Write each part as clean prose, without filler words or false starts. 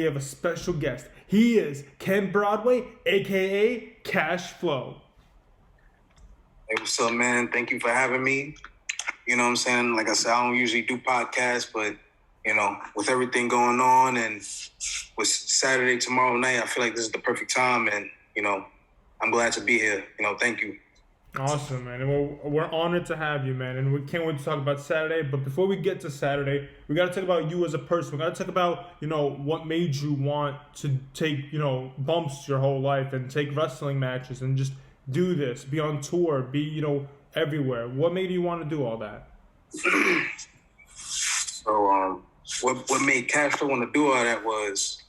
we have a special guest. He is Ken Broadway, a.k.a. Cash Flow. Hey, what's up, man? Thank you for having me. You know what I'm saying? Like I said, I don't usually do podcasts, but, you know, with everything going on and with Saturday tomorrow night, I feel like this is the perfect time. And, you know, I'm glad to be here. You know, thank you. Awesome, man. And we're honored to have you, man. And we can't wait to talk about Saturday. But before we get to Saturday, we got to talk about you as a person. We got to talk about, you know, what made you want to take, you know, bumps your whole life and take wrestling matches and just do this, be on tour, be, you know, everywhere. What made you want to do all that? So, what made Cash Flow want to do all that was,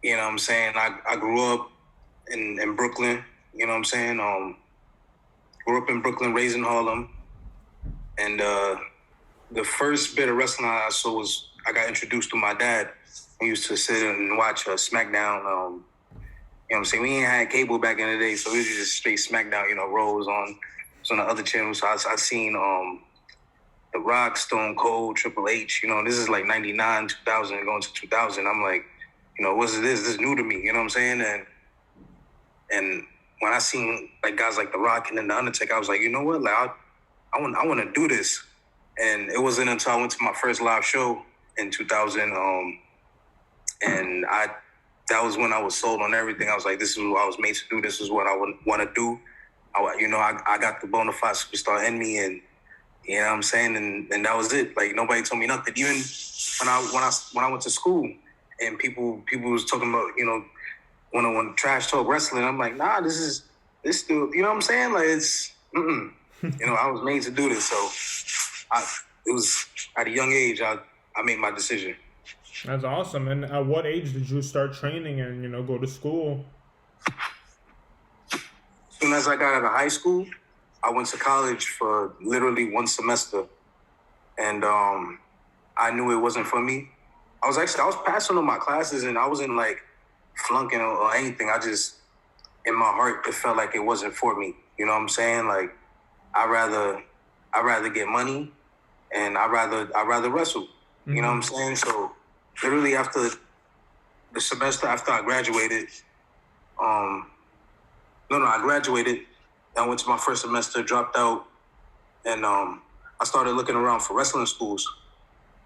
you know what I'm saying, I grew up in Brooklyn, you know what I'm saying, grew up in Brooklyn, raised in Harlem, and the first bit of wrestling I saw was I got introduced to my dad. We used to sit and watch SmackDown. You know what I'm saying? We ain't had cable back in the day, so it was just straight SmackDown. You know, Raw was on the other channel. So I seen The Rock, Stone Cold, Triple H. You know, this is like 99, 2000, going to 2000. I'm like, you know, what's this? This is new to me. You know what I'm saying? And when I seen like guys like The Rock and then The Undertaker, I was like, you know what? Like I want to do this. And it wasn't until I went to my first live show in 2000, and that was when I was sold on everything. I was like, this is what I was made to do. This is what I want to do. I got the bona fide superstar in me, and you know what I'm saying, and that was it. Like nobody told me nothing. Even when I went to school, and people was talking about, you know, when trash talk wrestling, I'm like, nah, this dude, you know what I'm saying? Like it's, you know, I was made to do this. So it was at a young age, I made my decision. That's awesome. And at what age did you start training and, you know, go to school? As soon as I got out of high school, I went to college for literally one semester. And I knew it wasn't for me. I was passing on my classes, and I wasn't like flunking or anything. I just, in my heart, it felt like it wasn't for me. You know what I'm saying? Like I'd rather get money, and I'd rather wrestle. Mm-hmm. You know what I'm saying? So literally after the semester after I graduated, I graduated. I went to my first semester, dropped out, and I started looking around for wrestling schools,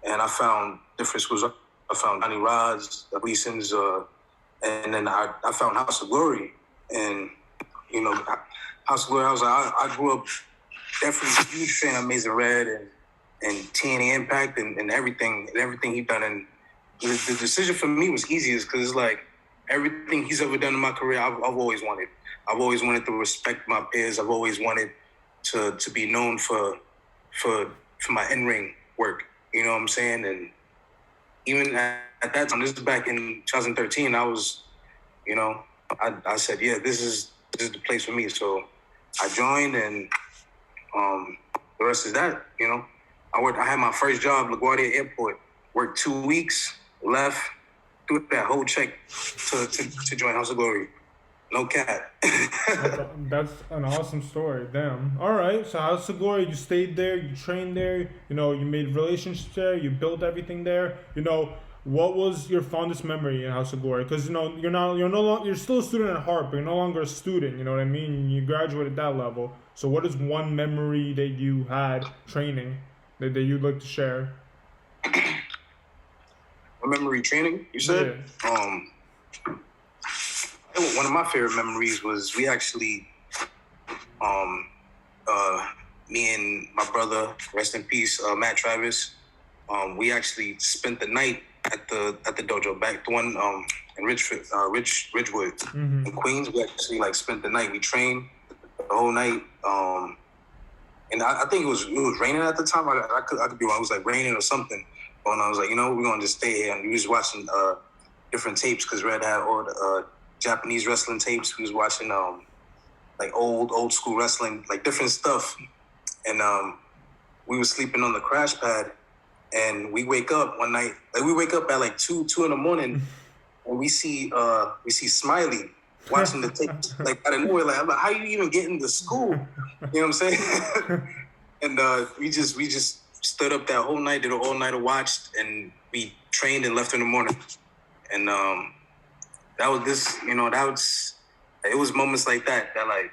and I found different schools. I found Johnny Rod's, the Gleason's, and then I found House of Glory. And, you know, House of Glory, I grew up definitely a huge fan of Amazing Red and TNA Impact and everything he done. And the decision for me was easiest because it's like everything he's ever done in my career, I've always wanted. I've always wanted to respect my peers. I've always wanted to be known for my in-ring work. You know what I'm saying? And even at that time, this is back in 2013, I was, you know, I said, yeah, this is the place for me. So I joined, and the rest is that, you know. I had my first job, LaGuardia Airport, worked 2 weeks, left, threw that whole check to join House of Glory. No cap. That's an awesome story. Damn. All right. So House of Glory, you stayed there, you trained there, you know, you made relationships there, you built everything there. You know, what was your fondest memory in House of Glory? Because, you know, you're still a student at heart, but you're no longer a student. You know what I mean? You graduated that level. So what is one memory that you had training that you'd like to share? A memory training, you said? Yeah. One of my favorite memories was we actually, me and my brother, rest in peace, Matt Travis, we actually spent the night at the dojo, back the one in Ridgewood, mm-hmm. in Queens. We actually like spent the night. We trained the whole night, and I think it was raining at the time. I could be wrong. It was like raining or something. And I was like, you know, we're gonna just stay here. And we was watching different tapes because Red had all the Japanese wrestling tapes. We was watching like old school wrestling, like different stuff. And we were sleeping on the crash pad, and we wake up one night. Like we wake up at like 2 in the morning, and we see Smiley watching the tapes like out of nowhere. Like I'm like, how you even get into school? You know what I'm saying? And we just stood up that whole night, did an all-nighter, watched, and we trained and left in the morning. And that was this, it was moments like that like,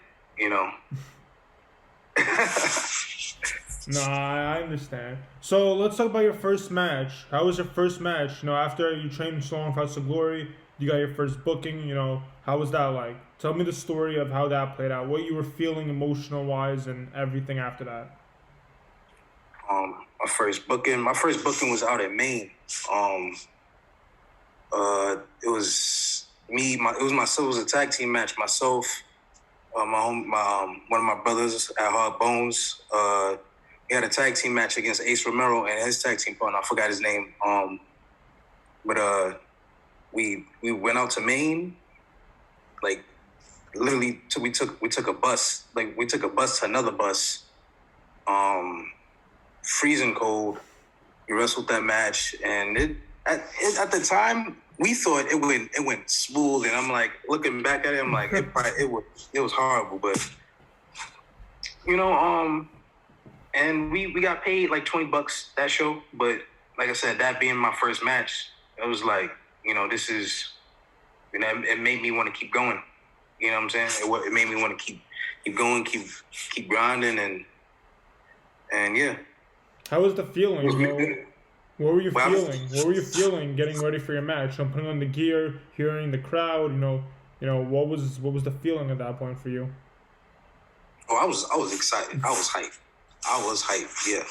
No, I understand. So let's talk about your first match. How was your first match? After you trained so long for House of Glory, you got your first booking. How was that like? Tell me the story of how that played out. What you were feeling emotional wise and everything after that. My first booking was out in Maine. It was me. It was a tag team match. Myself, one of my brothers at Hard Bones. He had a tag team match against Ace Romero and his tag team partner. I forgot his name. But we went out to Maine. Like literally, we took a bus. Like we took a bus to another bus. Freezing cold. We wrestled that match, and at the time we thought it went smooth. And I'm like looking back at it, I'm like it was horrible, but and we got paid like $20 that show. But like I said, that being my first match, it was like this is it made me want to keep going. You know what I'm saying? It made me want to keep going, keep grinding, and yeah. How was the feeling? What were you feeling? What were you feeling getting ready for your match? Putting on the gear, hearing the crowd. What was the feeling at that point for you? Oh, I was excited. I was hyped. Yeah.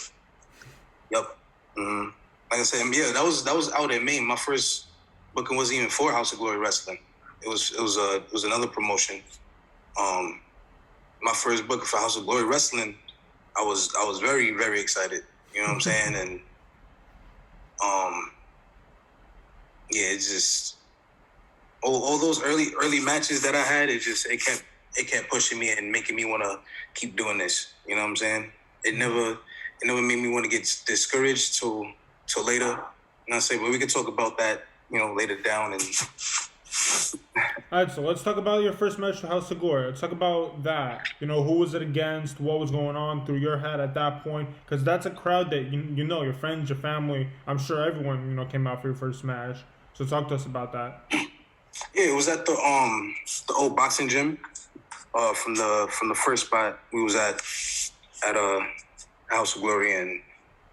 Yep. Mm-hmm. Like I said, yeah, that was out in Maine. My first booking wasn't even for House of Glory Wrestling. It was another promotion. My first booking for House of Glory Wrestling, I was very, very excited. You know what I'm saying? And yeah, it's just all those early matches that I had. It kept pushing me and making me want to keep doing this. You know what I'm saying? It never made me want to get discouraged till later. And I say, but we can talk about that, later down. And all right, so let's talk about your first match for House of Glory. Let's talk about that. Who was it against? What was going on through your head at that point? Because that's a crowd that your friends, your family. I'm sure everyone came out for your first match. So talk to us about that. Yeah, it was at the old boxing gym. From the first spot we was at House of Glory, and it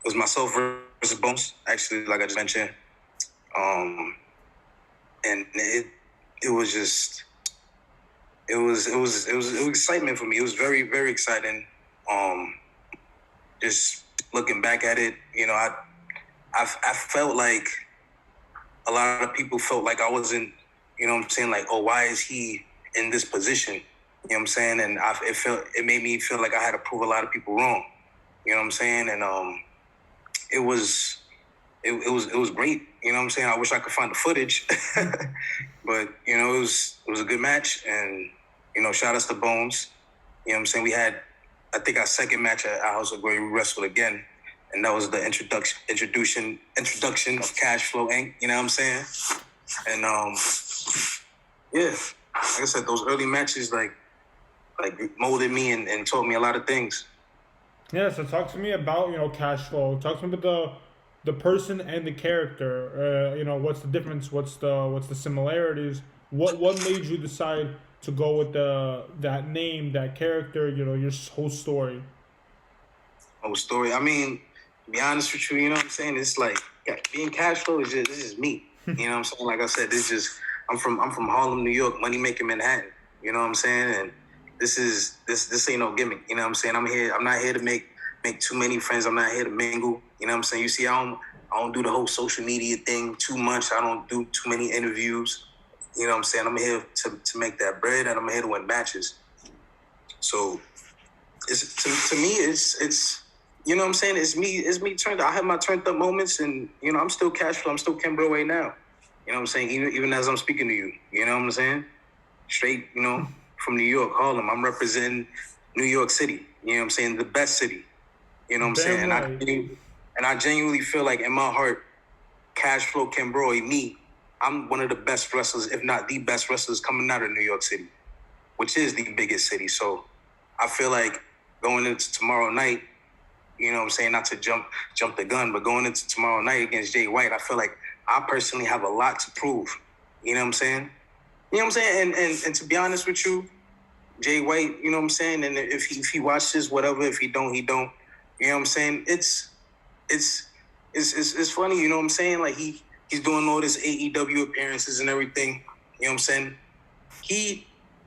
was myself versus Bones. Actually, like I just mentioned, and it was just it was excitement for me. It was very, very exciting. Just looking back at it, I felt like a lot of people felt like I wasn't, what I'm saying, like, oh, why is he in this position? You know what I'm saying? And it made me feel like I had to prove a lot of people wrong. You know what I'm saying? And it was great. You know what I'm saying? I wish I could find the footage, but it was a good match. And shout outs to Bones. You know what I'm saying? We had, I think, our second match at House of Glory. We wrestled again, and that was the introduction of Cash Flow Inc. You know what I'm saying? And yeah, like I said, those early matches like molded me and taught me a lot of things. Yeah, so talk to me about Cash Flow. Talk to me about the person and the character. What's the difference? What's the similarities? What made you decide to go with that name, that character? Your whole story. Whole story. I mean, to be honest with you, what I'm saying? It's like being Cash Flow is just me. You know what I'm saying? Like I said, I'm from Harlem, New York, money making Manhattan. You know what I'm saying? And this ain't no gimmick. You know what I'm saying? I'm not here to make too many friends. I'm not here to mingle. You know what I'm saying? You see, I don't do the whole social media thing too much. I don't do too many interviews. You know what I'm saying? I'm here to make that bread, and I'm here to win matches. So to me, it's you know what I'm saying? It's me turned up. I have my turned up moments, and I'm still Cash Flow. I'm still Ken Broadway now. You know what I'm saying? Even as I'm speaking to you. You know what I'm saying? Straight, from New York, Harlem. I'm representing New York City. You know what I'm saying? The best city. You know what I'm saying? Right. And I genuinely feel like in my heart, Cash Flow Ken Broadway, me, I'm one of the best wrestlers, if not the best wrestlers coming out of New York City, which is the biggest city. So I feel like going into tomorrow night, you know what I'm saying, not to jump the gun, but going into tomorrow night against Jay White, I feel like I personally have a lot to prove. You know what I'm saying? You know what I'm saying? And to be honest with you, Jay White, you know what I'm saying? And if he watches, whatever, if he don't, he don't. You know what I'm saying? It's funny, you know what I'm saying? Like he's doing all this AEW appearances and everything. You know what I'm saying?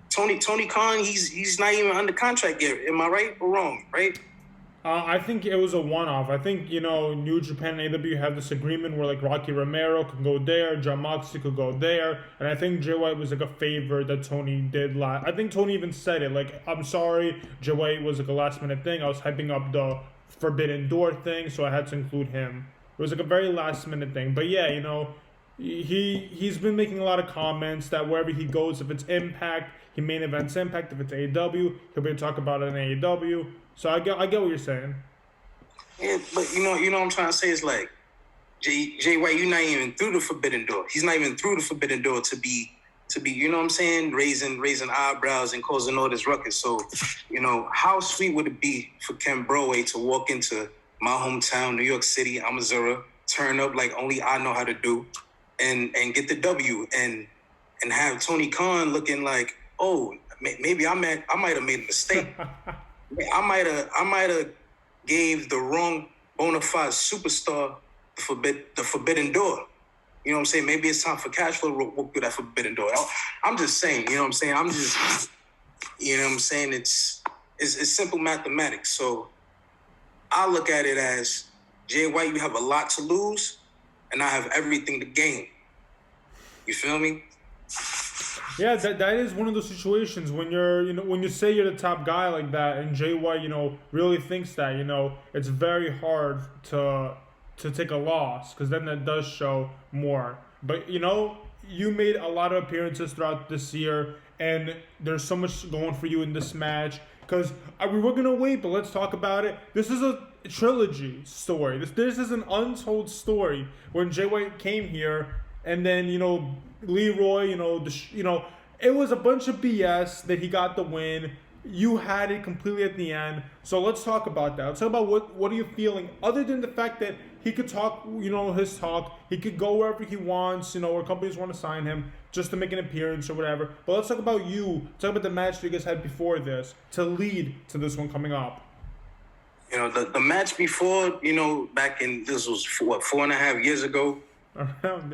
Tony Khan, he's not even under contract yet. Am I right or wrong? Right? I think it was a one-off. I think, New Japan and AEW have this agreement where, like, Rocky Romero could go there, John Moxley could go there, and I think Jay White was, like, a favor that Tony did last. I think Tony even said it, like, I'm sorry, Jay White was, like, a last-minute thing. I was hyping up the Forbidden Door thing, so I had to include him. It was, like, a very last-minute thing. But, yeah, he's been making a lot of comments that wherever he goes, if it's Impact, he main events Impact. If it's AEW, he'll be able to talk about it in AEW. So I get what you're saying. Yeah, but you know what I'm trying to say is like, Jay White, you're not even through the Forbidden Door. He's not even through the Forbidden Door to be, you know what I'm saying, raising eyebrows and causing all this ruckus. So, how sweet would it be for Ken Broadway to walk into my hometown, New York City, I'm Missouri, turn up like only I know how to do, and get the W, and have Tony Khan looking like, oh, maybe I might have made a mistake. I might have gave the wrong bona fide superstar the Forbidden Door. You know what I'm saying? Maybe it's time for Cashflow to walk through that Forbidden Door. I'm just saying, you know what I'm saying? You know what I'm saying? It's simple mathematics. So I look at it as, Jay White, you have a lot to lose, and I have everything to gain. You feel me? Yeah, that is one of those situations when when you say you're the top guy like that, and Jay White, really thinks that, it's very hard to take a loss, because then that does show more. But you made a lot of appearances throughout this year, and there's so much going for you in this match. Because we were gonna wait, but let's talk about it. This is a trilogy story. This is an untold story. When Jay White came here, and then Leroy, it was a bunch of BS that he got the win. You had it completely at the end. So let's talk about that. Let's talk about what are you feeling, other than the fact that he could talk, his talk. He could go wherever he wants, where companies want to sign him just to make an appearance or whatever. But let's talk about you. Let's talk about the match that you guys had before this to lead to this one coming up. The match before, back in, this was 4.5 years ago. Around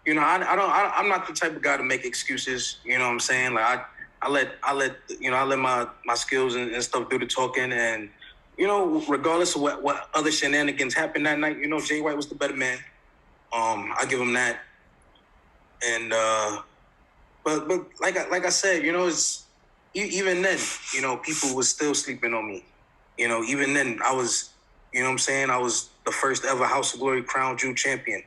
I'm not the type of guy to make excuses. You know what I'm saying? Like I let my skills and stuff do the talking, and regardless of what other shenanigans happened that night, Jay White was the better man. I give him that. And but like I said, it's even then, people was still sleeping on me. Even then I was, what I'm saying, I was the first ever House of Glory Crown Jewel champion.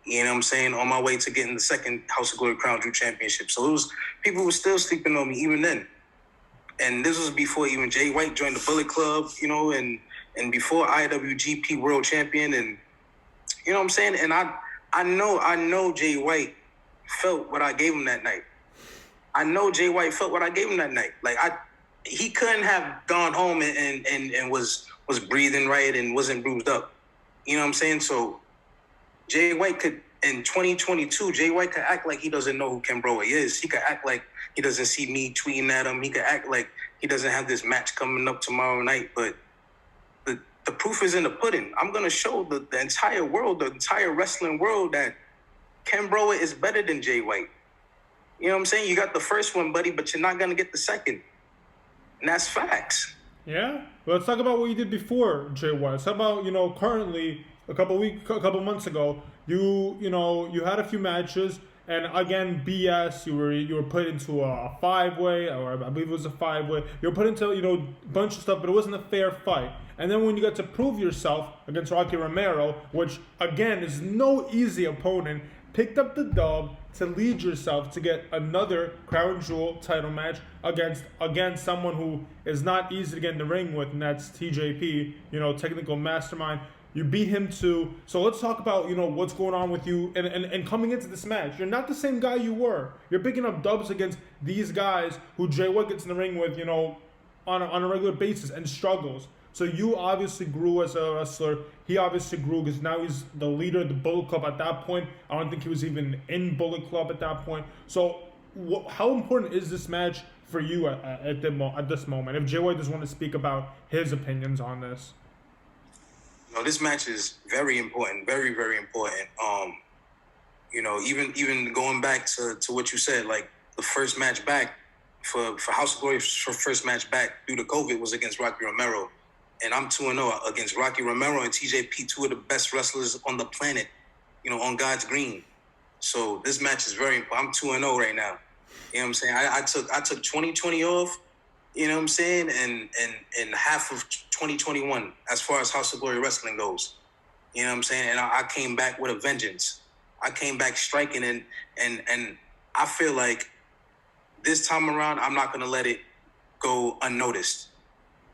You know what I'm saying? On my way to getting the second House of Glory Crown Jewel Championship. So people were still sleeping on me even then. And this was before even Jay White joined the Bullet Club, and before IWGP World Champion. And you know what I'm saying? And I know Jay White felt what I gave him that night. I know Jay White felt what I gave him that night. Like he couldn't have gone home and was breathing right and wasn't bruised up. You know what I'm saying? So Jay White could, in 2022, Jay White could act like he doesn't know who Ken Broadway is. He could act like he doesn't see me tweeting at him. He could act like he doesn't have this match coming up tomorrow night. But the proof is in the pudding. I'm going to show the entire world, the entire wrestling world, that Ken Broadway is better than Jay White. You know what I'm saying? You got the first one, buddy, but you're not going to get the second. And that's facts. Yeah? Well, let's talk about what you did before Jay White. Let's talk about, currently, a couple months ago, you had a few matches, and again, BS. You were put into a 5-way, or I believe it was a 5-way. You were put into a bunch of stuff, but it wasn't a fair fight. And then when you got to prove yourself against Rocky Romero, which again is no easy opponent, picked up the dub to lead yourself to get another Crown Jewel title match against, again, someone who is not easy to get in the ring with, and that's TJP, technical mastermind. You beat him too. So let's talk about, what's going on with you and coming into this match. You're not the same guy you were. You're picking up dubs against these guys who Jay White gets in the ring with, on a regular basis and struggles. So you obviously grew as a wrestler. He obviously grew because now he's the leader of the Bullet Club. At that point, I don't think he was even in Bullet Club at that point. So how important is this match for you at this moment? If Jay White does want to speak about his opinions on this. No, this match is very important, very, very important. Even going back to what you said, like the first match back for House of Glory, for first match back due to COVID was against Rocky Romero. And I'm 2-0 against Rocky Romero and TJP, two of the best wrestlers on the planet, on God's green. So this match is very important. I'm 2-0 right now. You know what I'm saying? I took 2020 off, you know what I'm saying, and half of 2021 as far as House of Glory Wrestling goes. You know what I'm saying? And I came back with a vengeance. I came back striking, and I feel like this time around, I'm not going to let it go unnoticed.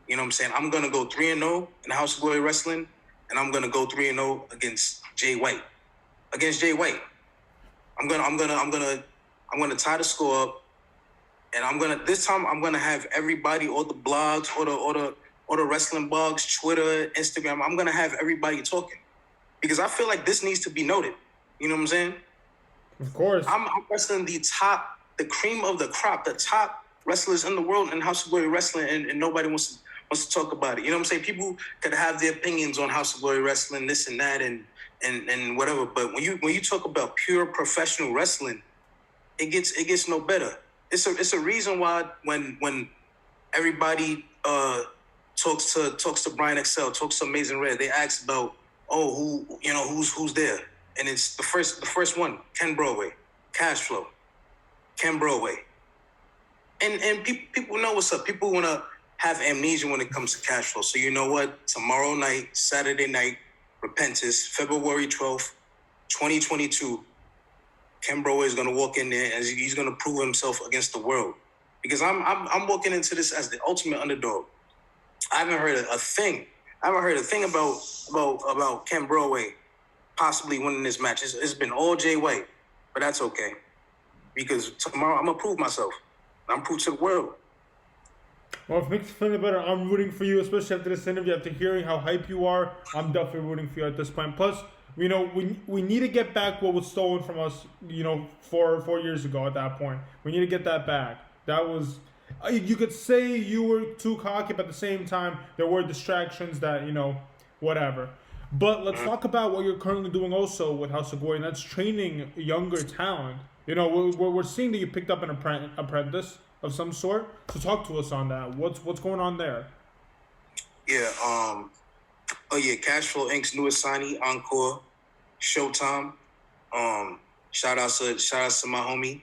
You know what I'm saying? I'm going to go 3-0 in House of Glory Wrestling, and I'm going to go 3-0 against Jay White. Against Jay White. I'm gonna tie the score up, and this time I'm gonna have everybody, all the blogs, all the wrestling blogs, Twitter, Instagram. I'm gonna have everybody talking because I feel like this needs to be noted. You know what I'm saying? Of course. I'm wrestling the cream of the crop, the top wrestlers in the world in House of Glory Wrestling, and nobody wants to talk about it. You know what I'm saying? People could have their opinions on House of Glory Wrestling, this and that, and whatever. But when you talk about pure professional wrestling, it gets no better. It's a reason why when everybody talks to Brian Excel, talks to Amazing Red, they ask about who's there, and it's the first one, Ken Broadway, Cash Flow, Ken Broadway, and people know what's up. People want to have amnesia when it comes to Cash Flow. So you know what? Tomorrow night, Saturday night, Repentance, February 12th, 2022. Ken Broadway is going to walk in there and he's going to prove himself against the world. Because I'm walking into this as the ultimate underdog. I haven't heard a thing. I haven't heard a thing about Ken Broadway possibly winning this match. It's been all Jay White, but that's okay. Because tomorrow I'm going to prove myself. I'm proof to the world. Well, if it makes you feel better, I'm rooting for you, especially after this interview, after hearing how hype you are. I'm definitely rooting for you at this point. Plus, we need to get back what was stolen from us, 4 years ago at that point. We need to get that back. That was, you could say you were too cocky, but at the same time, there were distractions that, whatever. But let's talk about what you're currently doing also with House of Glory, and that's training younger talent. We're seeing that you picked up an apprentice of some sort. So talk to us on that. What's going on there? Yeah, Cash Flow Inc.'s newest signee, Encore, Showtime. Shout out to my homie.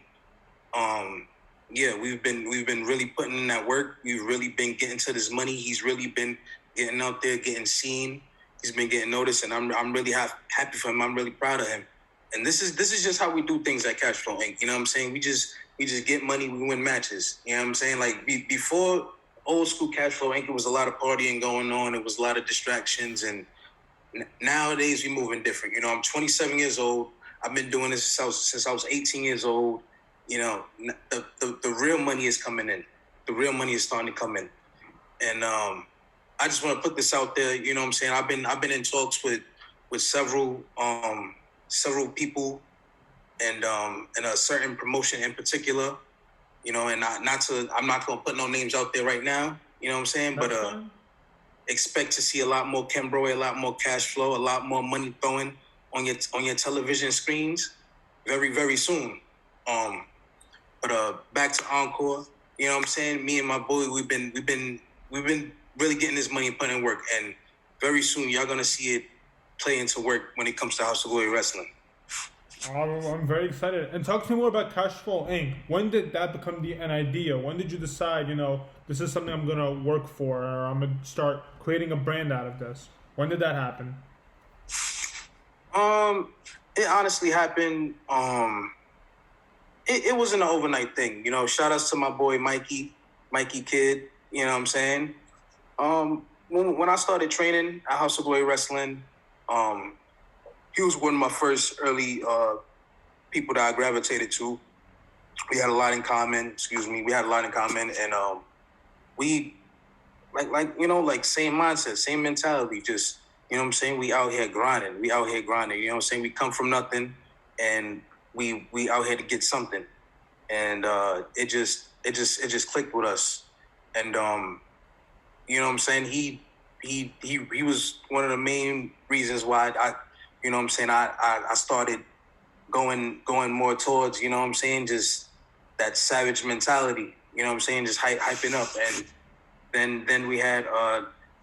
We've been really putting in that work. We've really been getting to this money. He's really been getting out there, getting seen. He's been getting noticed, and I'm really happy for him. I'm really proud of him. And this is just how we do things at Cash Flow Inc. You know what I'm saying? We just get money, we win matches. You know what I'm saying? Like before old school Cash Flow Inc., it was a lot of partying going on. It was a lot of distractions, and nowadays we moving different. I'm 27 years old. I've been doing this since I was 18 years old. The real money is coming in. The real money is starting to come in, and I just want to put this out there. You know what I'm saying? I've been in talks with several people, and a certain promotion in particular. And I'm not gonna put no names out there right now. You know what I'm saying? That's but expect to see a lot more Ken Broadway, a lot more cash flow, a lot more money throwing on your television screens very, very soon. But back to Encore. You know what I'm saying? Me and my boy, we've been really getting this money and putting in work, and very soon y'all gonna see it play into work when it comes to House of Glory Wrestling. I'm very excited. And talk to me more about Cash Flow Inc. When did that become an idea? When did you decide, this is something I'm going to work for, or I'm going to start creating a brand out of this? When did that happen? It honestly happened. It wasn't an overnight thing. Shout outs to my boy Mikey Kid. You know what I'm saying? When I started training at House of Glory Wrestling, he was one of my first early people that I gravitated to. We had a lot in common. And we like same mindset, same mentality. Just you know what I'm saying. We out here grinding. You know what I'm saying. We come from nothing, and we out here to get something, and it just clicked with us, and you know what I'm saying. He was one of the main reasons why you know what I'm saying. I started going more towards you know what I'm saying, just that savage mentality. You know what I'm saying, just hyping up and. Then we had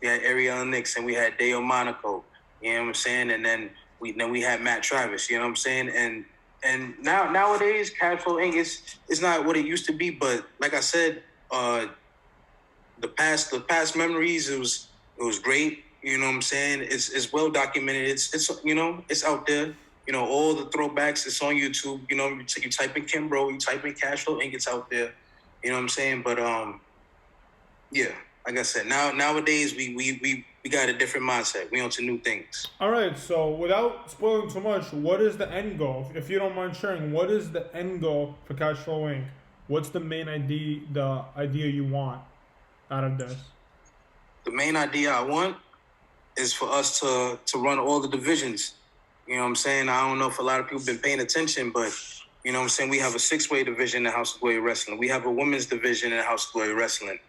Ariel Nix and we had Deo Monaco, you know what I'm saying, and then we had Matt Travis, you know what I'm saying, and nowadays Cashflow Inc. is not what it used to be, but like I said, the past memories it was great, you know what I'm saying. It's well documented. It's you know it's out there. You know all the throwbacks. It's on YouTube. You know you type in Kimbro, you type in Cashflow Inc. It's out there. You know what I'm saying, but yeah, like I said, nowadays we got a different mindset. We on to new things. All right, so without spoiling too much, what is the end goal? If you don't mind sharing, what is the end goal for Cashflow Inc.? What's the main idea you want out of this? The main idea I want is for us to run all the divisions. You know what I'm saying? I don't know if a lot of people have been paying attention, but you know what I'm saying? We have a 6-way division in House of Glory Wrestling. We have a women's division in House of Glory Wrestling.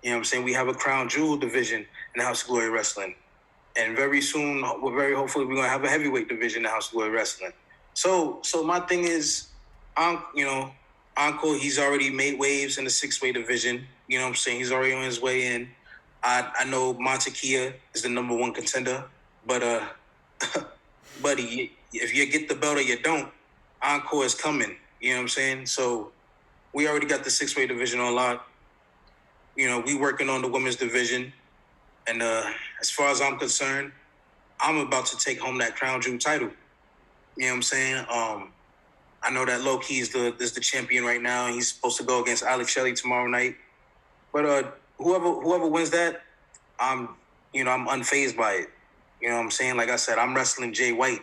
You know what I'm saying? We have a Crown Jewel division in the House of Glory Wrestling. And very soon, hopefully, we're going to have a heavyweight division in the House of Glory Wrestling. So my thing is, you know, Encore, he's already made waves in the 6-way division. You know what I'm saying? He's already on his way in. I know Montekia is the number 1 contender. But, buddy, if you get the belt or you don't, Encore is coming. You know what I'm saying? So we already got the 6-way division on lock. You know, we working on the women's division. And as far as I'm concerned, I'm about to take home that Crown Jewel title. You know what I'm saying? I know that low-key is the champion right now. He's supposed to go against Alex Shelley tomorrow night. But whoever wins that, I'm unfazed by it. You know what I'm saying? Like I said, I'm wrestling Jay White.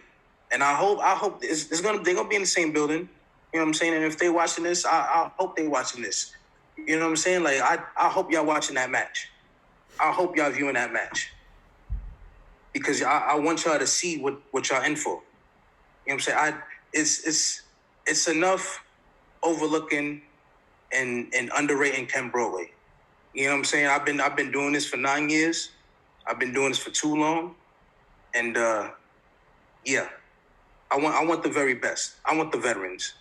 And I hope they're gonna be in the same building. You know what I'm saying? And if they watching this, I hope they watching this. You know what I'm saying? Like, I hope y'all watching that match. I hope y'all viewing that match. Because I want y'all to see what y'all in for. You know what I'm saying? It's enough overlooking and underrating Ken Broadway. You know what I'm saying? I've been doing this for 9 years. I've been doing this for too long. And yeah. I want the very best. I want the veterans.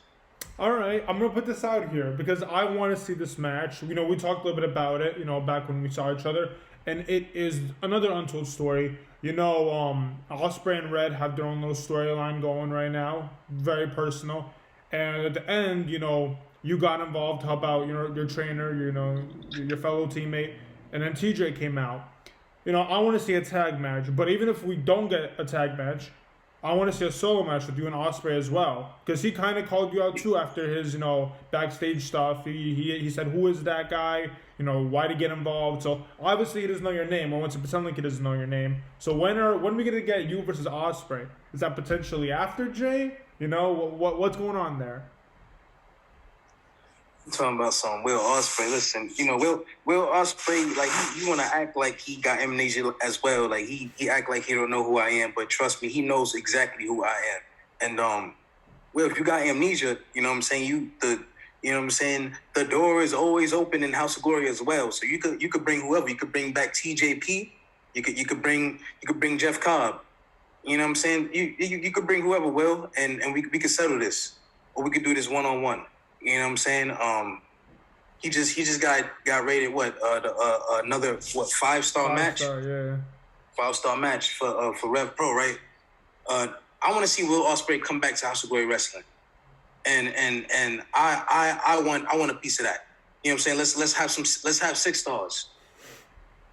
All right, I'm gonna put this out here because I want to see this match. You know, we talked a little bit about it. You know, back when we saw each other, and it is another untold story. You know, Ospreay and Red have their own little storyline going right now, very personal. And at the end, you know, you got involved to help out, you know, your trainer, you know, your fellow teammate, and then TJ came out. You know, I want to see a tag match, but even if we don't get a tag match, I want to see a solo match with you and Ospreay as well, because he kind of called you out too after his, you know, backstage stuff. He said, "Who is that guy? You know, why did he get involved?" So obviously he doesn't know your name. I want to pretend like he doesn't know your name. So when are we gonna get you versus Ospreay? Is that potentially after Jay? You know, what's going on there? I'm talking about some Will Ospreay. Listen, you know, Will Ospreay, like he want to act like he got amnesia as well. Like he act like he don't know who I am, but trust me, he knows exactly who I am. And Will, if you got amnesia, you know what I'm saying, you know what I'm saying, the door is always open in House of Glory as well. So you could bring whoever. You could bring back TJP. You could bring Jeff Cobb. You know what I'm saying? You could bring whoever, Will, and we could settle this, or we could do this one-on-one. You know what I'm saying? He just got rated another 5-star match? 5-star, yeah. 5-star match for Rev Pro, right? I want to see Will Ospreay come back to House of Glory Wrestling, and I want a piece of that. You know what I'm saying? Let's have 6 stars.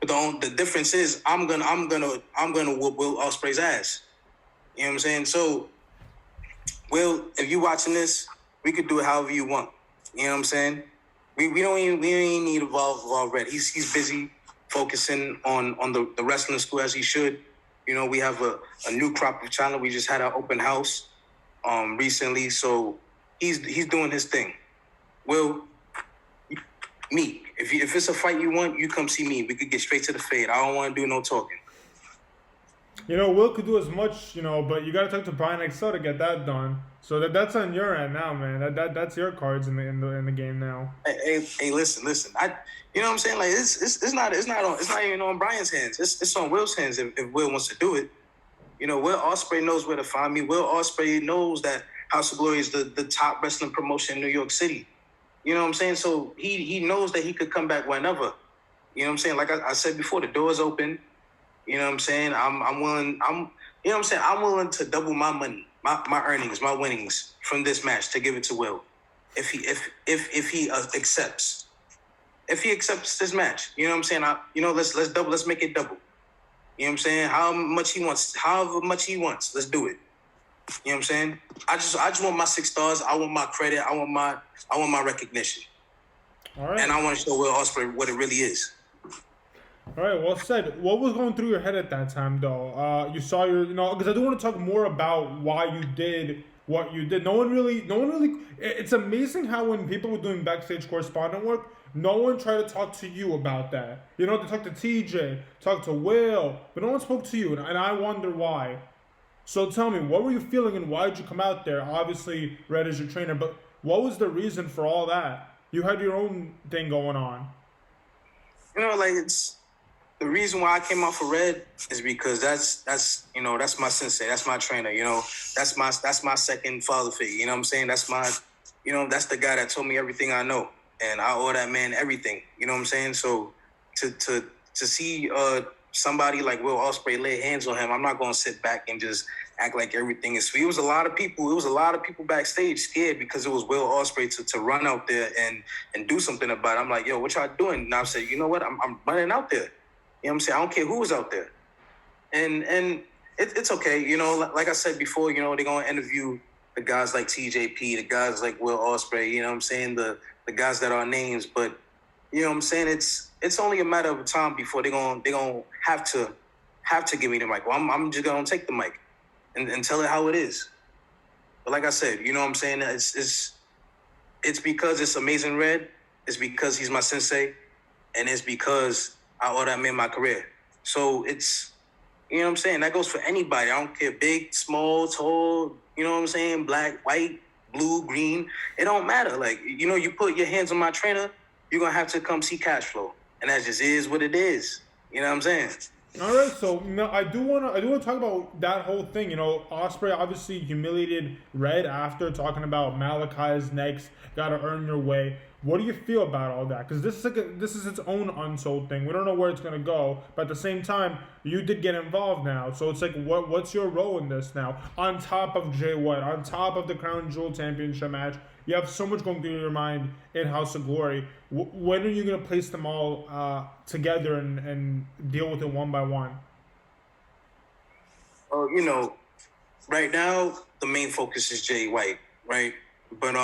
But the difference is I'm gonna whoop Will Ospreay's ass. You know what I'm saying? So, Will, if you watching this, we could do it however you want. You know what I'm saying? We don't even need Evolve Red. He's busy focusing on the wrestling school as he should. You know, we have a new crop of talent. We just had our open house recently, so he's doing his thing. Will, Me. If it's a fight you want, you come see me. We could get straight to the fade. I don't want to do no talking. You know, Will could do as much, you know, but you got to talk to Brian XO to get that done. So that's on your end now, man. That's your cards in the game now. Hey, listen. You know what I'm saying? Like it's not even on Brian's hands. It's on Will's hands if Will wants to do it. You know, Will Ospreay knows where to find me. Will Ospreay knows that House of Glory is the top wrestling promotion in New York City. You know what I'm saying? So he knows that he could come back whenever. You know what I'm saying? Like I said before, the door's open. You know what I'm saying? I'm willing. You know what I'm saying? I'm willing to double my money, my earnings, my winnings from this match to give it to Will, if he accepts. If he accepts this match, you know what I'm saying? Let's double. Let's make it double. You know what I'm saying? However much he wants, let's do it. You know what I'm saying? I just want my 6 stars. I want my credit. I want my recognition. All right. And I want to show Will Ospreay what it really is. All right, well said. What was going through your head at that time, though? You saw because I do want to talk more about why you did what you did. No one really. It's amazing how when people were doing backstage correspondent work, no one tried to talk to you about that. You know, they talked to TJ, talked to Will, but no one spoke to you, and I wonder why. So tell me, what were you feeling, and why did you come out there? Obviously, Red is your trainer, but what was the reason for all that? You had your own thing going on. You know, like it's. The reason why I came out for Red is because that's my sensei, that's my trainer, you know, that's my second father figure, you know what I'm saying? That's that's the guy that told me everything I know, and I owe that man everything, you know what I'm saying? So to see somebody like Will Ospreay lay hands on him, I'm not gonna sit back and just act like everything is sweet. It was a lot of people backstage scared because it was Will Ospreay to run out there and do something about it. I'm like, yo, what y'all doing? And I said, you know what? I'm running out there. You know what I'm saying? I don't care who's out there. And it's okay. You know, like I said before, you know, they're going to interview the guys like TJP, the guys like Will Ospreay, you know what I'm saying? The guys that are names. But, you know what I'm saying? It's only a matter of time before they're going to have to give me the mic. Well, I'm just going to take the mic and tell it how it is. But like I said, you know what I'm saying? It's because it's Amazing Red. It's because he's my sensei. And it's because I owe that man my career. So it's, you know what I'm saying? That goes for anybody. I don't care, big, small, tall, you know what I'm saying? Black, white, blue, green. It don't matter. Like, you know, you put your hands on my trainer, you're going to have to come see cash flow. And that just is what it is. You know what I'm saying? All right, so I do want to talk about that whole thing. You know, Ospreay obviously humiliated Red after talking about Malachi's next, got to earn your way. What do you feel about all that? Because this is its own unsold thing. We don't know where it's gonna go, but at the same time, you did get involved now. So it's like, what's your role in this now? On top of Jay White, on top of the Crown Jewel Championship match, you have so much going through your mind in House of Glory. When are you gonna place them all together and deal with it one by one? Oh, you know, right now the main focus is Jay White, right? But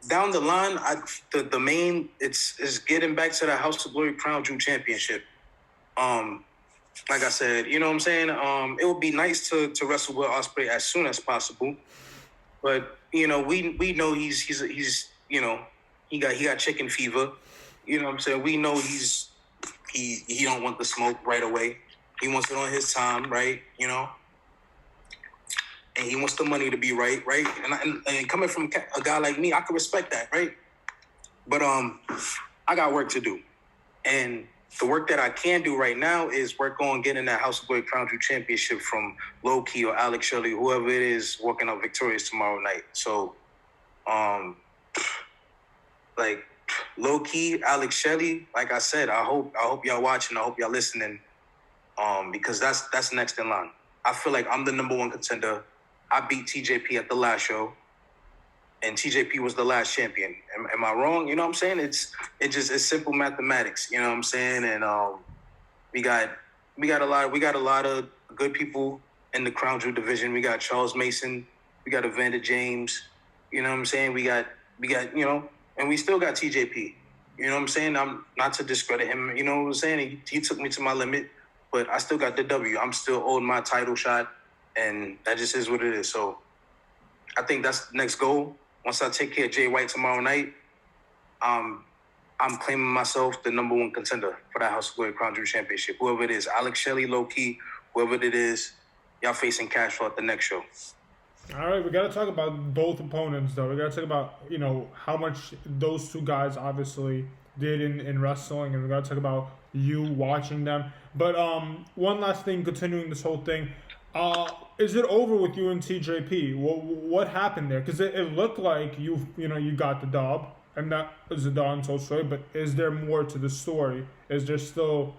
down the line, the main is getting back to the House of Glory Crown Jewel Championship. Like I said, you know what I'm saying? It would be nice to wrestle with Ospreay as soon as possible, but you know we know he's you know he got chicken fever. You know what I'm saying? We know he don't want the smoke right away. He wants it on his time, right? You know. And he wants the money to be right? And coming from a guy like me, I can respect that, right? But I got work to do. And the work that I can do right now is work on getting that House of Glory Crown Jewel Championship from Low Key or Alex Shelley, whoever it is, walking out victorious tomorrow night. So, like, Low Key, Alex Shelley, like I said, I hope y'all watching, I hope y'all listening, because that's next in line. I feel like I'm the number one contender. I beat TJP at the last show, and TJP was the last champion. Am I wrong? You know what I'm saying? It's simple mathematics. You know what I'm saying? And we got a lot of good people in the Crown Jewel division. We got Charles Mason, we got Evander James. You know what I'm saying? We got you know, and we still got TJP. You know what I'm saying? I'm not to discredit him. You know what I'm saying? He took me to my limit, but I still got the W. I'm still owed my title shot. And that just is what it is. So I think that's the next goal. Once I take care of Jay White tomorrow night, I'm claiming myself the number one contender for that House of Glory Crown Jewel Championship. Whoever it is, Alex Shelley, low key, whoever it is, y'all facing cash flow at the next show. All right, we got to talk about both opponents, though. We got to talk about, how much those two guys obviously did in wrestling, and we got to talk about you watching them. But one last thing, continuing this whole thing, is it over with you and TJP? What happened there? Because it looked like you got the dub, and that is the Don told story. But is there more to the story? Is there still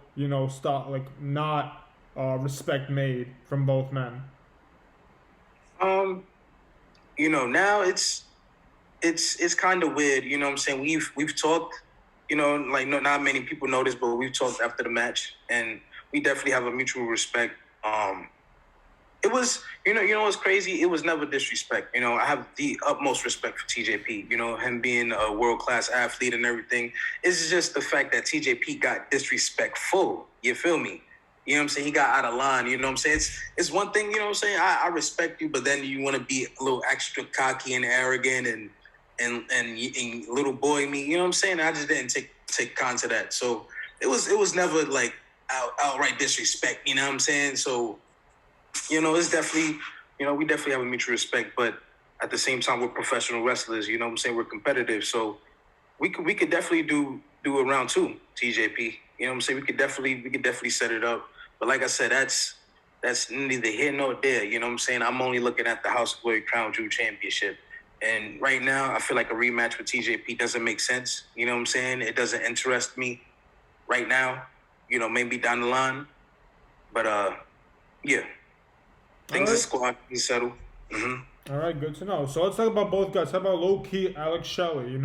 not respect made from both men? Now it's kind of weird. You know what I'm saying? We've talked. Not many people know this, but we've talked after the match, and we definitely have a mutual respect. It was, what's crazy? It was never disrespect. I have the utmost respect for TJP. Him being a world-class athlete and everything. It's just the fact that TJP got disrespectful. You feel me? You know what I'm saying? He got out of line. You know what I'm saying? It's one thing, I respect you, but then you want to be a little extra cocky and arrogant and little boy me. You know what I'm saying? I just didn't take con to that. So it was never like outright disrespect. You know what I'm saying? So, it's definitely, we definitely have a mutual respect, but at the same time, we're professional wrestlers. You know what I'm saying? We're competitive. So we could definitely do a round two, TJP. You know what I'm saying? We could definitely set it up. But like I said, that's neither here nor there. You know what I'm saying? I'm only looking at the House of Glory Crown Jewel Championship. And right now, I feel like a rematch with TJP doesn't make sense. You know what I'm saying? It doesn't interest me right now. Maybe down the line. But, yeah. Things are squad can settle. Mm-hmm. All right, good to know. So let's talk about both guys. How about low-key Alex Shelley?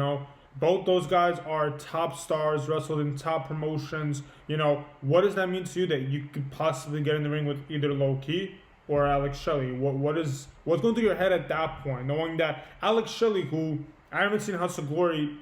Both those guys are top stars, wrestled in top promotions. What does that mean to you that you could possibly get in the ring with either low-key or Alex Shelley? What's going through your head at that point, knowing that Alex Shelley, who I haven't seen House of Glory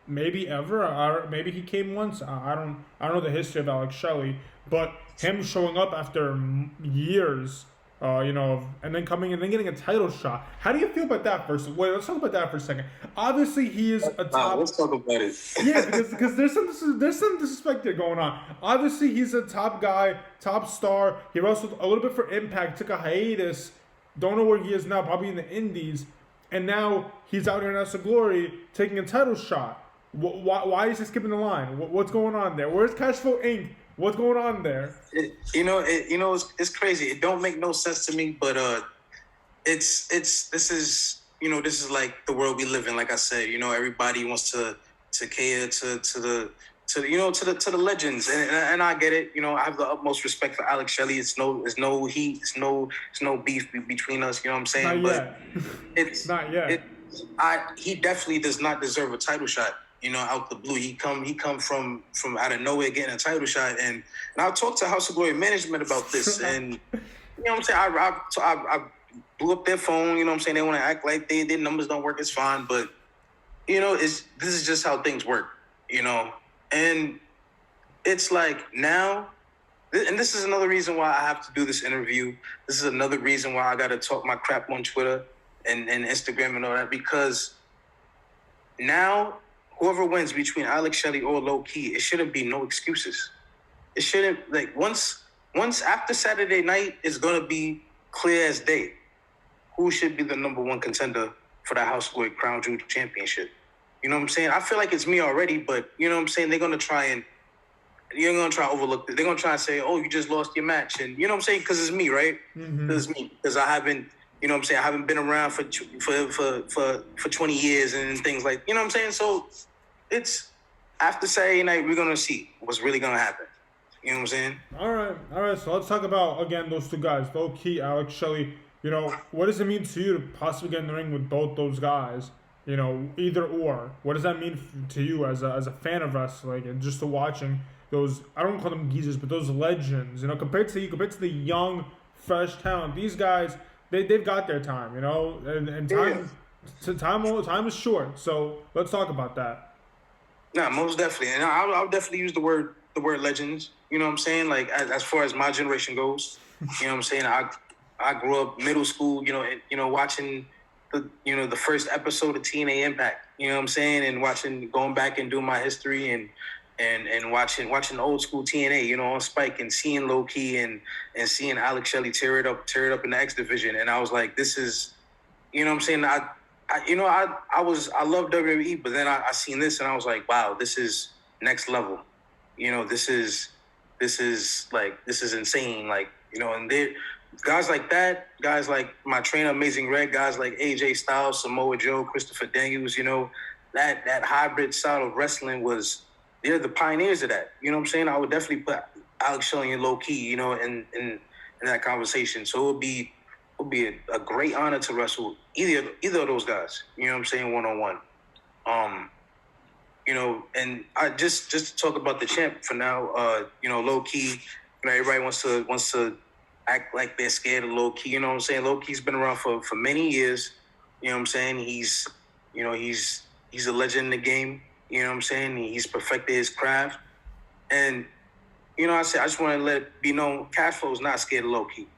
maybe ever, or maybe he came once. I don't know the history of Alex Shelley, but him showing up after years, and then coming and then getting a title shot. How do you feel about that first? Wait, let's talk about that for a second. Obviously, he is a top. Let's talk about it. Yeah, because there's some disrespect there going on. Obviously, he's a top guy, top star. He wrestled a little bit for Impact, took a hiatus. Don't know where he is now, probably in the Indies. And now he's out here in House of Glory taking a title shot. Why is he skipping the line? What's going on there? Where's Cashflow Inc.? What's going on there? It's crazy. It don't make no sense to me, but this is like the world we live in. Like I said, everybody wants to cater to the legends, and I get it. I have the utmost respect for Alex Shelley. It's no heat. It's no beef between us. You know what I'm saying? Not yet. Not yet. He definitely does not deserve a title shot. Out the blue. He come from out of nowhere getting a title shot. And I talked to House of Glory management about this. And, you know what I'm saying? I blew up their phone. You know what I'm saying? They want to act like their numbers don't work. It's fine. But, this is just how things work, And it's like now, and this is another reason why I have to do this interview. This is another reason why I got to talk my crap on Twitter and Instagram and all that. Because now, whoever wins between Alex Shelley or low key, it shouldn't be no excuses. It shouldn't once after Saturday night, it's gonna be clear as day who should be the number one contender for the House of Glory Crown Jewel Championship. You know what I'm saying? I feel like it's me already, but you know what I'm saying? You're gonna try to overlook it. They're gonna try and say, "Oh, you just lost your match," and you know what I'm saying? Because it's me, right? Mm-hmm. Because it's me. Because I haven't. You know what I'm saying? I haven't been around for 20 years and things like, you know what I'm saying? So it's after Saturday night, we're going to see what's really going to happen. You know what I'm saying? All right. So let's talk about, again, those two guys, low key, Alex Shelley. What does it mean to you to possibly get in the ring with both those guys? Either or. What does that mean to you as a fan of wrestling and just to watching those, I don't call them geezers, but those legends, compared to the young, fresh talent, these guys, They've got their time, and time is short. So let's talk about that. Nah, most definitely, and I'll definitely use the word legends. You know what I'm saying? Like as far as my generation goes, you know what I'm saying. I grew up middle school, watching the first episode of TNA Impact. You know what I'm saying? And going back and doing my history and watching old school TNA, on Spike and seeing Low Key and seeing Alex Shelley tear it up in the X division. And I was like, this is, you know what I'm saying? I love WWE, but then I seen this and I was like, wow, this is next level. This is insane. Like, and guys like that, guys like my trainer, Amazing Red, guys like AJ Styles, Samoa Joe, Christopher Daniels, that hybrid style of wrestling they're the pioneers of that. You know what I'm saying? I would definitely put Alex Shelley and Low Key, in that conversation. So it would be a great honor to wrestle either of those guys. You know what I'm saying? One-on-one. And I just to talk about the champ for now. Low Key. Everybody wants to act like they're scared of Low Key. You know what I'm saying? Low Key's been around for many years. You know what I'm saying? He's a legend in the game. You know what I'm saying? He's perfected his craft. And, I just want to let it be known, Cashflow is not scared of Low Key.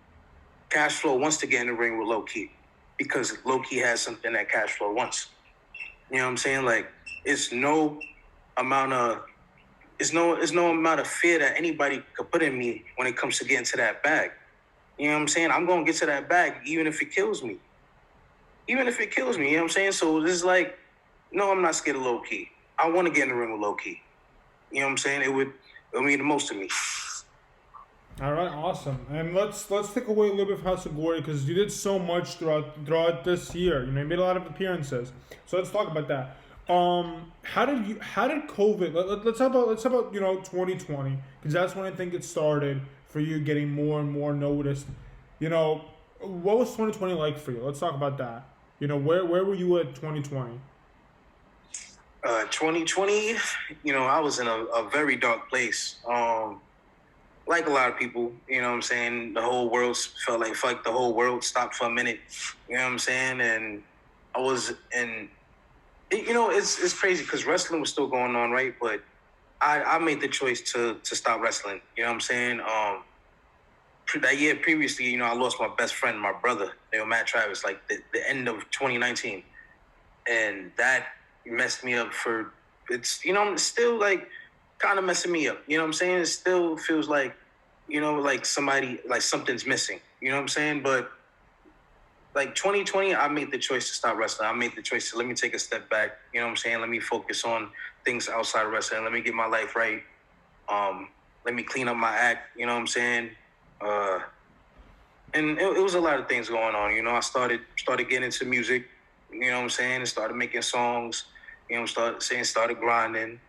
Cashflow wants to get in the ring with Low Key because Low Key has something that Cashflow wants. You know what I'm saying? Like, it's no amount of fear that anybody could put in me when it comes to getting to that bag. You know what I'm saying? I'm going to get to that bag even if it kills me. You know what I'm saying? So this is like, no, I'm not scared of Low Key. I want to get in the ring with Low Key. You know what I'm saying? It would mean the most to me. All right, awesome. And let's take away a little bit from House of Glory because you did so much throughout this year. You made a lot of appearances. So let's talk about that. How did COVID? Let's talk about 2020 because that's when I think it started for you getting more and more noticed. What was 2020 like for you? Let's talk about that. Where were you at 2020? 2020, I was in a very dark place. Like a lot of people, you know what I'm saying? The whole world felt like the whole world stopped for a minute. You know what I'm saying? And I was in, it's crazy because wrestling was still going on, right? But I made the choice to stop wrestling. You know what I'm saying? That year previously, I lost my best friend, my brother, Matt Travis, like the end of 2019. And that messed me up it's still like kind of messing me up. You know what I'm saying? It still feels like, like something's missing. You know what I'm saying? But like 2020, I made the choice to stop wrestling. I made the choice to let me take a step back. You know what I'm saying? Let me focus on things outside of wrestling. Let me get my life right. Let me clean up my act. You know what I'm saying? And it was a lot of things going on. I started getting into music. You know what I'm saying? And started making songs. Started grinding.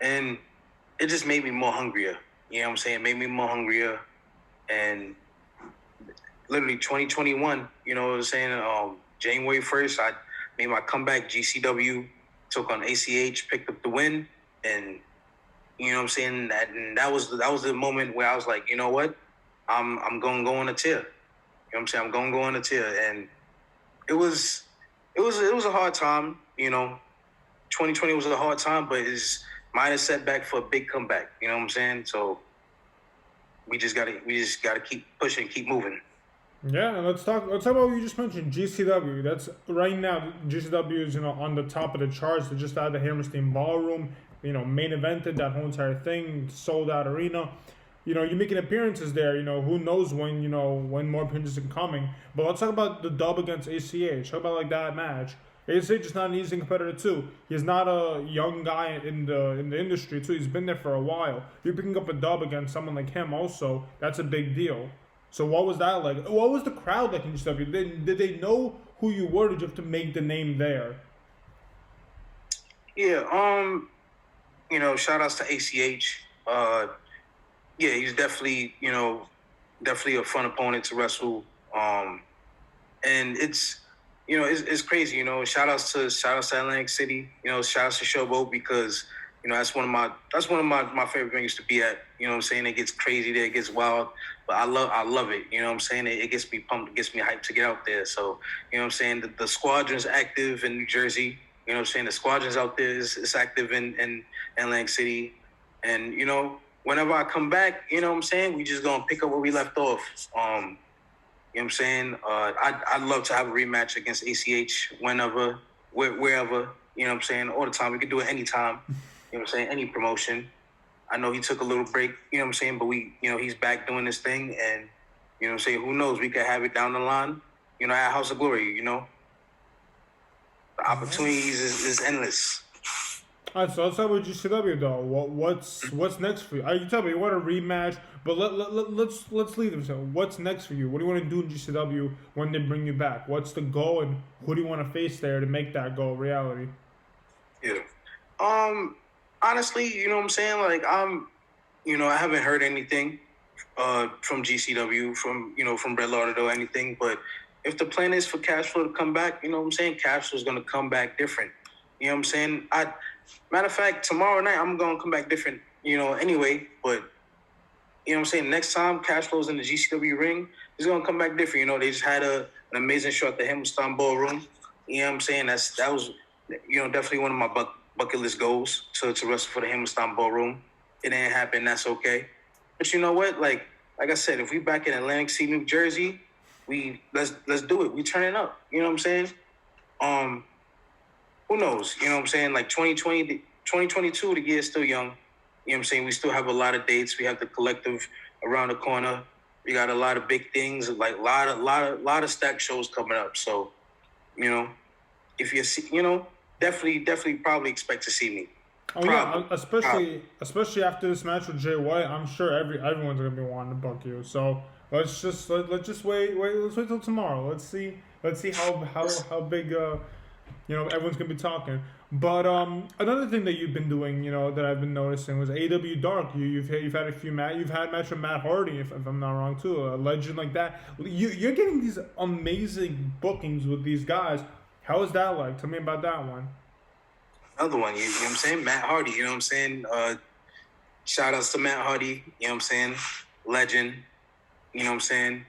And it just made me more hungrier. You know what I'm saying? It made me more hungrier. And literally 2021, you know what I'm saying? January 1st, I made my comeback, GCW, took on ACH, picked up the win. And, you know what I'm saying? That was the moment where I was like, you know what? I'm going to go on a tear. You know what I'm saying? I'm going to go on a tear. And it was a hard time, 2020 was a hard time, but it's minor setback for a big comeback. You know what I'm saying? So we just gotta keep pushing, keep moving. Yeah, and let's talk about what you just mentioned, GCW. That's right now GCW is on the top of the charts. They just had the Hammerstein Ballroom, main evented that whole entire thing, sold out arena. You're making appearances there. Who knows when more appearances are coming. But let's talk about the dub against ACH. How about like that match? ACH is not an easy competitor too. He's not a young guy in the industry too. He's been there for a while. You're picking up a dub against someone like him also. That's a big deal. So what was that like? What was the crowd like in GCW? Did they know who you were? Did you have to make the name there? Yeah. Shout outs to ACH. Yeah, he's definitely a fun opponent to wrestle. And it's crazy. Shout outs to Atlantic City. Shout outs to Showboat because that's one of my favorite venues to be at. You know what I'm saying? It gets crazy there, it gets wild, but I love it. You know what I'm saying? It gets me pumped, it gets me hyped to get out there. So you know what I'm saying? The squadron's active in New Jersey. You know what I'm saying? The squadron's out there. It's active in Atlantic City, and whenever I come back, you know what I'm saying? We just gonna pick up where we left off. You know what I'm saying? I'd love to have a rematch against ACH whenever, wherever. You know what I'm saying? All the time. We could do it anytime. You know what I'm saying? Any promotion. I know he took a little break. You know what I'm saying? But he's back doing this thing, and you know what I'm saying? Who knows? We could have it down the line. You know, at House of Glory. You know, the opportunities is endless. All right, so let's talk about GCW though. What's next for you? You tell me you want a rematch, but let's leave them. So, what's next for you? What do you want to do in GCW when they bring you back? What's the goal, and who do you want to face there to make that goal reality? Yeah. Honestly, you know what I'm saying? Like I haven't heard anything from GCW, from Red Lauderdale, anything. But if the plan is for Cashflow to come back, you know what I'm saying? Cashflow's gonna come back different. You know what I'm saying? Matter of fact, tomorrow night I'm gonna come back different, anyway. But you know what I'm saying? Next time Cashflow's in the GCW ring, he's gonna come back different. You know, they just had an amazing show at the Hamilton Ballroom. You know what I'm saying? That was definitely one of my bucket list goals to wrestle for the Hamilton Ballroom. It didn't happen. That's okay. But you know what? Like I said, if we back in Atlantic City, New Jersey, let's do it. We turn it up. You know what I'm saying? Who knows? You know what I'm saying? Like 2022, the year is still young. You know what I'm saying? We still have a lot of dates. We have the collective around the corner. We got a lot of big things, like a lot of stack shows coming up. So, if you see, definitely probably expect to see me. Oh yeah, especially after this match with Jay White, I'm sure everyone's gonna be wanting to book you. So let's just wait. Let's wait till tomorrow. Let's see how big everyone's gonna be talking. But another thing that you've been doing, that I've been noticing was AW Dark. You've had a few you've had a match with Matt Hardy, if I'm not wrong too, a legend like that. You're getting these amazing bookings with these guys. How is that like? Tell me about that one. Another one, you know what I'm saying? Matt Hardy, you know what I'm saying? Shout outs to Matt Hardy, you know what I'm saying? Legend, you know what I'm saying?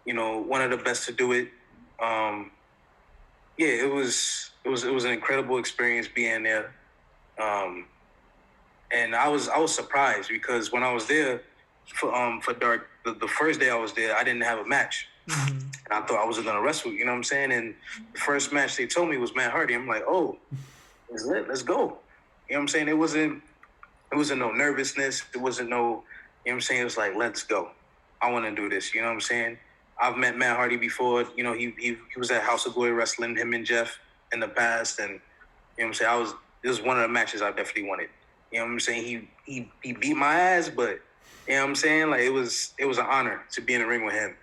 One of the best to do it. It was an incredible experience being there. And I was surprised because when I was there for Dark, the first day I was there, I didn't have a match. Mm-hmm. And I thought I wasn't gonna wrestle, you know what I'm saying? And the first match they told me was Matt Hardy. I'm like, oh, it's lit, let's go. You know what I'm saying? It wasn't no nervousness. It wasn't no, you know what I'm saying? It was like, let's go. I want to do this. You know what I'm saying? I've met Matt Hardy before. He was at House of Glory wrestling, him and Jeff in the past. And, you know what I'm saying? This was one of the matches I definitely wanted. You know what I'm saying? He beat my ass, but, you know what I'm saying? Like, it was an honor to be in the ring with him.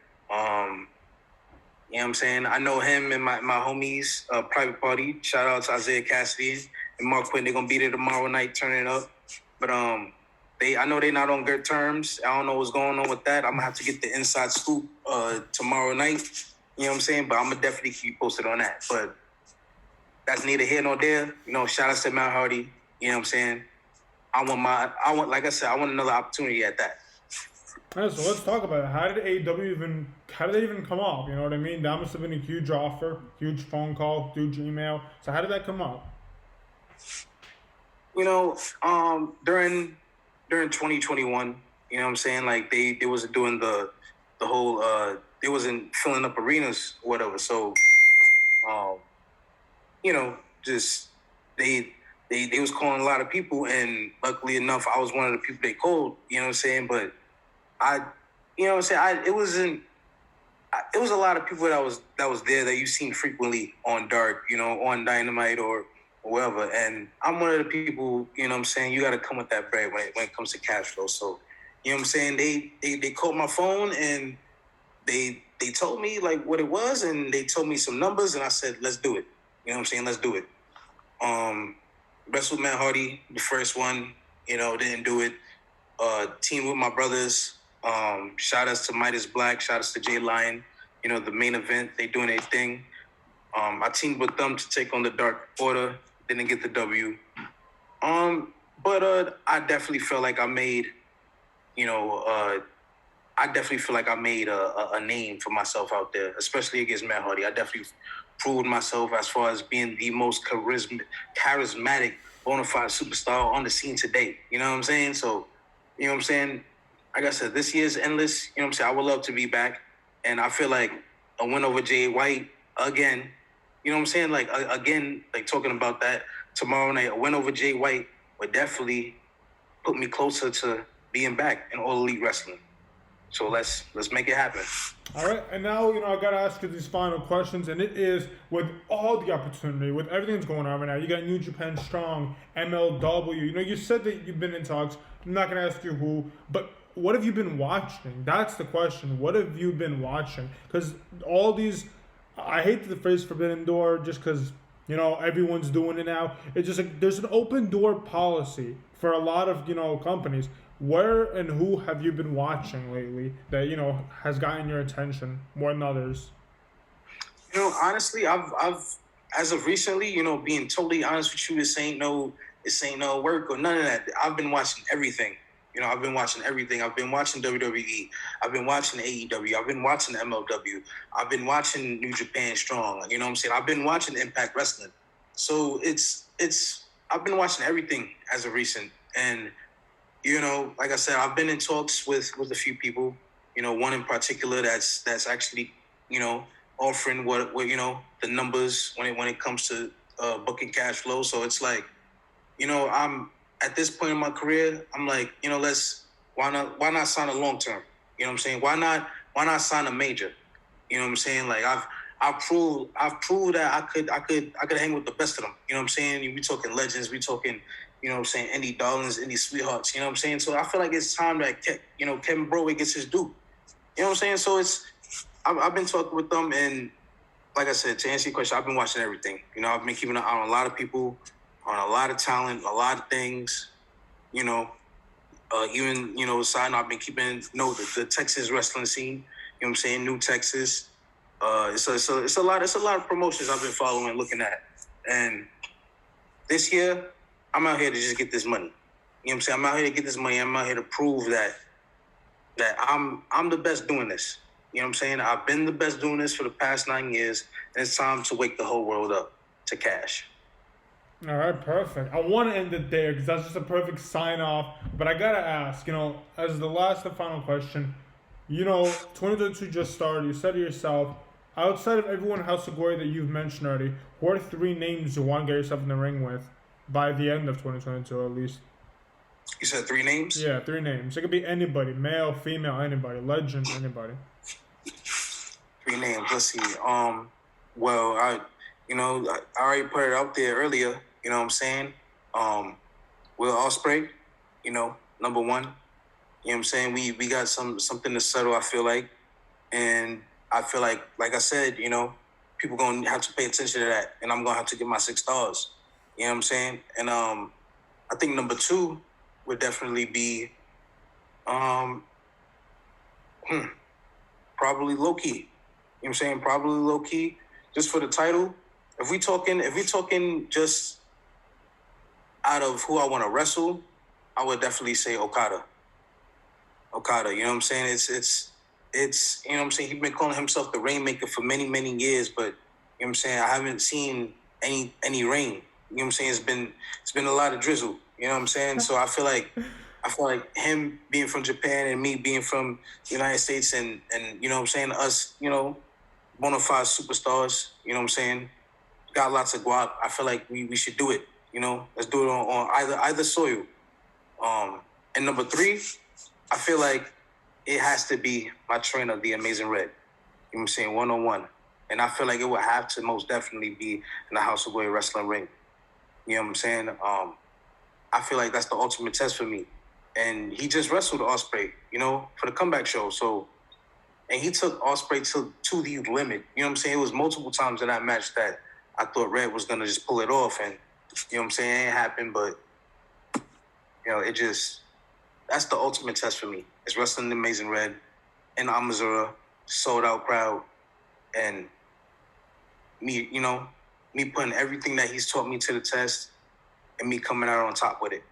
You know what I'm saying? I know him and my homies, Private Party. Shout out to Isaiah Cassidy and Mark Quinn. They're going to be there tomorrow night, turning it up. But I know they're not on good terms. I don't know what's going on with that. I'm going to have to get the inside scoop tomorrow night. You know what I'm saying? But I'm going to definitely keep posted on that. But that's neither here nor there. Shout out to Matt Hardy. You know what I'm saying? Like I said, I want another opportunity at that. Right, so let's talk about it. How did they even come up? You know what I mean? That must have been a huge offer, huge phone call, huge email. So how did that come up? During 2021, you know what I'm saying? Like they wasn't doing the whole they wasn't filling up arenas or whatever. So just they was calling a lot of people, and luckily enough I was one of the people they called, you know what I'm saying? But it was a lot of people that was there that you've seen frequently on Dark, on Dynamite or whatever. And I'm one of the people, you know what I'm saying, you got to come with that bread when it comes to cash flow. So, you know what I'm saying, they called my phone and they told me like what it was, and they told me some numbers, and I said, let's do it. You know what I'm saying? Let's do it. Wrestled Matt Hardy, the first one, didn't do it. Team with my brothers. Shout outs to Midas Black, shout outs to Jay Lion, the main event, they doing their thing. I teamed with them to take on the Dark Order, didn't get the W. But I definitely feel like I made, a name for myself out there, especially against Matt Hardy. I definitely proved myself as far as being the most charismatic, bona fide superstar on the scene today. You know what I'm saying? So, you know what I'm saying? Like I said, this year's endless. You know what I'm saying? I would love to be back. And I feel like a win over Jay White again, you know what I'm saying? Like, again, like talking about that tomorrow night, a win over Jay White would definitely put me closer to being back in All Elite Wrestling. So let's make it happen. All right, and now I gotta ask you these final questions, and it is with all the opportunity, with everything that's going on right now. You got New Japan Strong, MLW. You said that you've been in talks. I'm not gonna ask you who, but what have you been watching? That's the question. What have you been watching? Because all these, I hate the phrase forbidden door, just because everyone's doing it now. It's just like there's an open door policy for a lot of companies. Where and who have you been watching lately that has gotten your attention more than others? Honestly, I've as of recently, being totally honest with you, this ain't no work or none of that. I've been watching everything. I've been watching everything. I've been watching WWE. I've been watching AEW. I've been watching MLW. I've been watching New Japan Strong. You know what I'm saying? I've been watching Impact Wrestling. So I've been watching everything as of recent. And like I said, I've been in talks with a few people. One in particular that's actually, offering what the numbers when it comes to booking cash flow. So it's like, I'm at this point in my career, I'm like, why not sign a long term? You know what I'm saying? Why not sign a major? You know what I'm saying? Like I've proved that I could hang with the best of them. You know what I'm saying? We talking legends, we talking, indie darlings, indie sweethearts. You know what I'm saying? So I feel like it's time that Kevin Broadway gets his due. You know what I'm saying? So I've been talking with them, and like I said, to answer your question, I've been watching everything. I've been keeping an eye on a lot of people, on a lot of talent, a lot of things. Even side note, I've been keeping the Texas wrestling scene. You know what I'm saying? New Texas. It's a lot of promotions I've been following, looking at, and this year I'm out here to just get this money. You know what I'm saying? I'm out here to get this money. I'm out here to prove that I'm the best doing this. You know what I'm saying? I've been the best doing this for the past 9 years, and it's time to wake the whole world up to cash. All right, perfect. I want to end it there because that's just a perfect sign off. But I gotta ask, as the last and final question, 2022 just started. You said it yourself. Outside of everyone in House of Glory that you've mentioned already, who are 3 names you want to get yourself in the ring with by the end of 2022 at least? You said 3 names? Yeah, 3 names. It could be anybody, male, female, anybody, legend, anybody. 3 names. Let's see. Well, I already put it out there earlier. You know what I'm saying? Will Ospreay, number 1. You know what I'm saying? We got something to settle, I feel like. And I feel like I said, people going to have to pay attention to that. And I'm going to have to give my 6 stars. You know what I'm saying? And I think number 2 would definitely be probably low-key. You know what I'm saying? Probably low-key. Just for the title. If we talking just out of who I want to wrestle, I would definitely say Okada. You know what I'm saying? It's you know what I'm saying? He's been calling himself the Rainmaker for many, many years, but you know what I'm saying? I haven't seen any rain. You know what I'm saying? It's been a lot of drizzle. You know what I'm saying? So I feel like him being from Japan and me being from the United States and you know what I'm saying, us, bona fide superstars, you know what I'm saying? Got lots of guap. I feel like we should do it. Let's do it on either soil. And number 3, I feel like it has to be my trainer, the Amazing Red. You know what I'm saying? 1-on-1. And I feel like it would have to most definitely be in the House of Glory wrestling ring. You know what I'm saying? I feel like that's the ultimate test for me. And he just wrestled Ospreay, for the comeback show. So, and he took Ospreay to the limit. You know what I'm saying? It was multiple times in that match that I thought Red was going to just pull it off. And, you know what I'm saying? It ain't happened, but, that's the ultimate test for me. It's wrestling the Amazing Red in Amazura, sold out crowd, and me putting everything that he's taught me to the test and me coming out on top with it.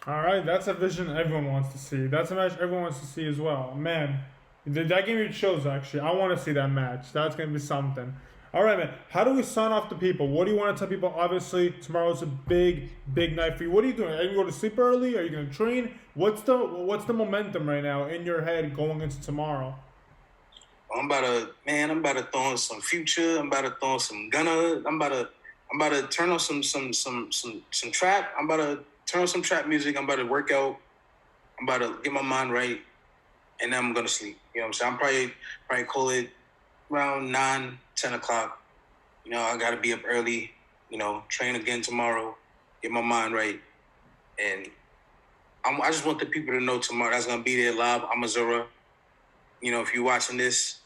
All right, that's a vision everyone wants to see. That's a match everyone wants to see as well. Man, that gave me chills, actually. I want to see that match. That's going to be something. All right, man. How do we sign off the people? What do you want to tell people? Obviously, tomorrow's a big, big night for you. What are you doing? Are you going to sleep early? Are you going to train? What's the momentum right now in your head going into tomorrow? I'm about to throw on some Future. I'm about to throw on some Gunna. I'm about to turn on some trap. I'm about to turn on some trap music. I'm about to work out. I'm about to get my mind right, and then I'm gonna sleep. You know what I'm saying? I'm probably call it around 9, 10 o'clock. You know, I gotta be up early. You know, train again tomorrow. Get my mind right, and I just want the people to know tomorrow that's gonna be there live. I'm Azura. You know, if you're watching this,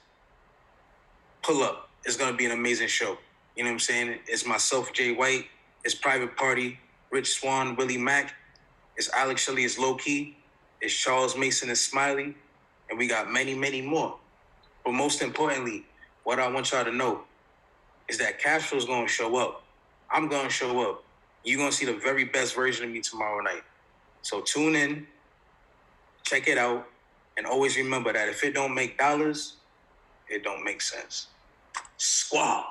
pull up. It's gonna be an amazing show. You know what I'm saying? It's myself, Jay White. It's Private Party, Rich Swan, Willie Mack. It's Alex Shelley, it's Low Key. It's Charles Mason, it's Smiley. And we got many, many more. But most importantly, what I want y'all to know is that Castro's gonna show up. I'm gonna show up. You're gonna see the very best version of me tomorrow night. So tune in, check it out, and always remember that if it don't make dollars, it don't make sense. Squaw.